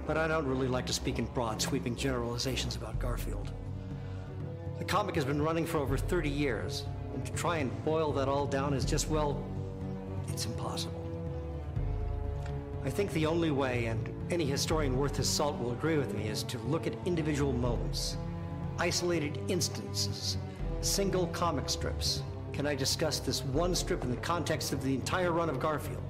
But I don't really like to speak in broad, sweeping generalizations about Garfield. The comic has been running for over 30 years, and to try and boil that all down is just, well, it's impossible. I think the only way, and any historian worth his salt will agree with me, is to look at individual moments, isolated instances, single comic strips. Can I discuss this one strip in the context of the entire run of Garfield?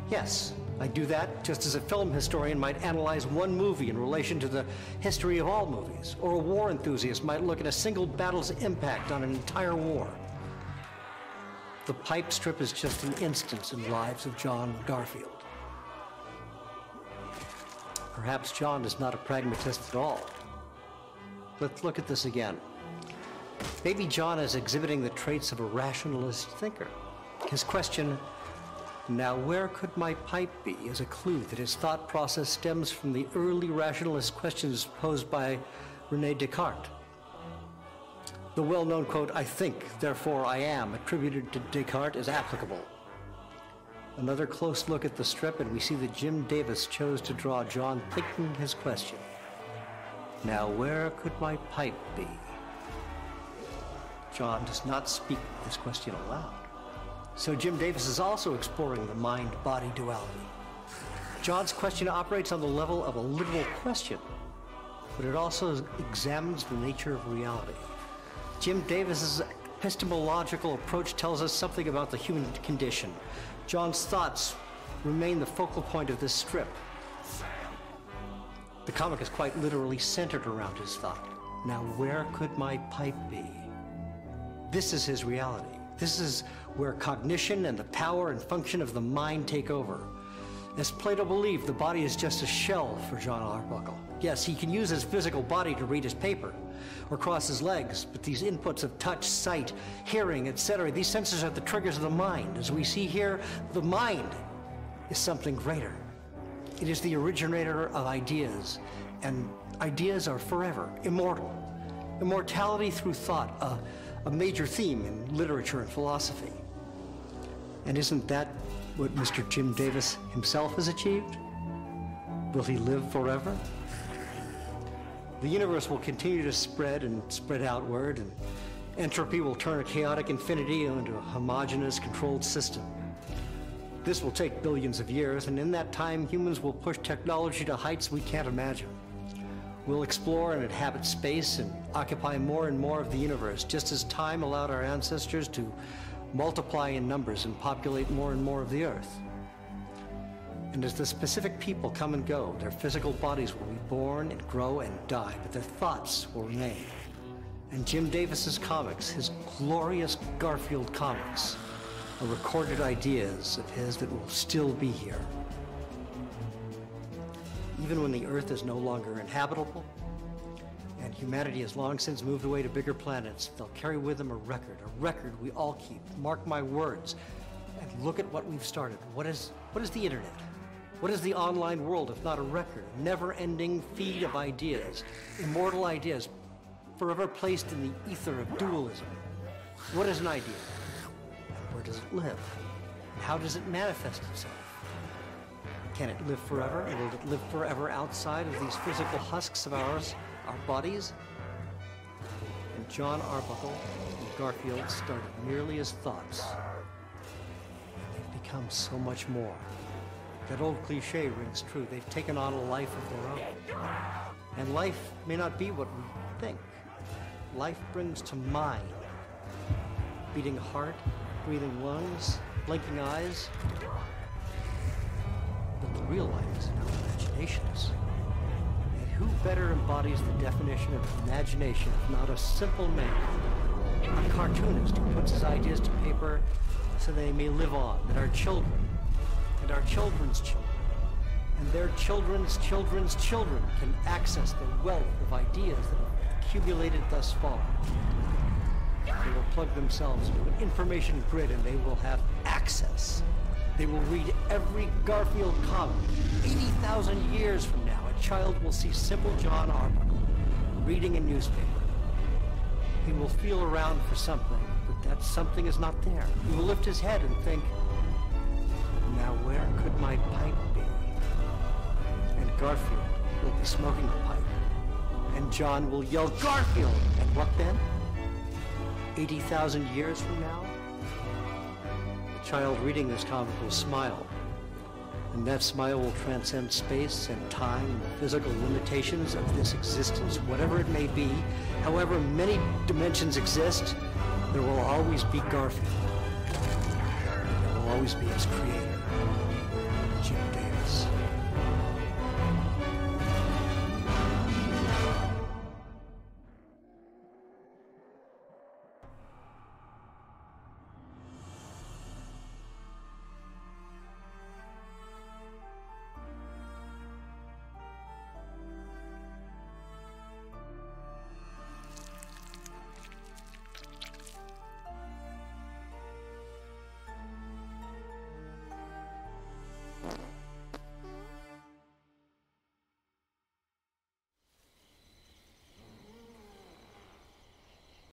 Yes, I do that just as a film historian might analyze one movie in relation to the history of all movies, or a war enthusiast might look at a single battle's impact on an entire war. The pipe strip is just an instance in the lives of John Garfield. Perhaps John is not a pragmatist at all. Let's look at this again. Maybe John is exhibiting the traits of a rationalist thinker. His question, "Now where could my pipe be?" is a clue that his thought process stems from the early rationalist questions posed by René Descartes. The well-known quote, "I think, therefore I am," attributed to Descartes is applicable. Another close look at the strip and we see that Jim Davis chose to draw John thinking his question. "Now where could my pipe be?" John does not speak this question aloud. So Jim Davis is also exploring the mind-body duality. John's question operates on the level of a literal question, but it also examines the nature of reality. Jim Davis's epistemological approach tells us something about the human condition. John's thoughts remain the focal point of this strip. The comic is quite literally centered around his thought. Now where could my pipe be? This is his reality. This is where cognition and the power and function of the mind take over. As Plato believed, the body is just a shell for John Arbuckle. Yes, he can use his physical body to read his paper or cross his legs, but these inputs of touch, sight, hearing, etc., these senses are the triggers of the mind. As we see here, the mind is something greater. It is the originator of ideas, and ideas are forever, immortal. Immortality through thought, a major theme in literature and philosophy. And isn't that what Mr. Jim Davis himself has achieved? Will he live forever? The universe will continue to spread and spread outward, and entropy will turn a chaotic infinity into a homogeneous, controlled system. This will take billions of years, and in that time, humans will push technology to heights we can't imagine. We'll explore and inhabit space and occupy more and more of the universe, just as time allowed our ancestors to multiply in numbers and populate more and more of the earth. And as the specific people come and go, their physical bodies will be born and grow and die, but their thoughts will remain. And Jim Davis's comics, his glorious Garfield comics, are recorded ideas of his that will still be here. Even when the Earth is no longer inhabitable, and humanity has long since moved away to bigger planets, they'll carry with them a record we all keep. Mark my words, and look at what we've started. What is the internet? What is the online world if not a record? Never-ending feed of ideas, immortal ideas, forever placed in the ether of dualism. What is an idea? And where does it live? And how does it manifest itself? Can it live forever? And will it live forever outside of these physical husks of ours, our bodies? And John Arbuckle and Garfield started merely as thoughts. And they've become so much more. That old cliche rings true. They've taken on a life of their own. And life may not be what we think. Life brings to mind. Beating heart, breathing lungs, blinking eyes. But the real life is in our imaginations. And who better embodies the definition of imagination if not a simple man, a cartoonist who puts his ideas to paper so they may live on, that our children, and our children's children, and their children's children's children can access the wealth of ideas that have accumulated thus far. They will plug themselves into an information grid and they will have access. They will read every Garfield comic. 80,000 years from now, a child will see simple John Arbuckle reading a newspaper. He will feel around for something, but that something is not there. He will lift his head and think, now where could my pipe be? And Garfield will be smoking a pipe. And John will yell, Garfield! And what then? 80,000 years from now? The child reading this comic will smile. And that smile will transcend space and time and the physical limitations of this existence, whatever it may be. However many dimensions exist, there will always be Garfield. There will always be its creator, Jim Davis.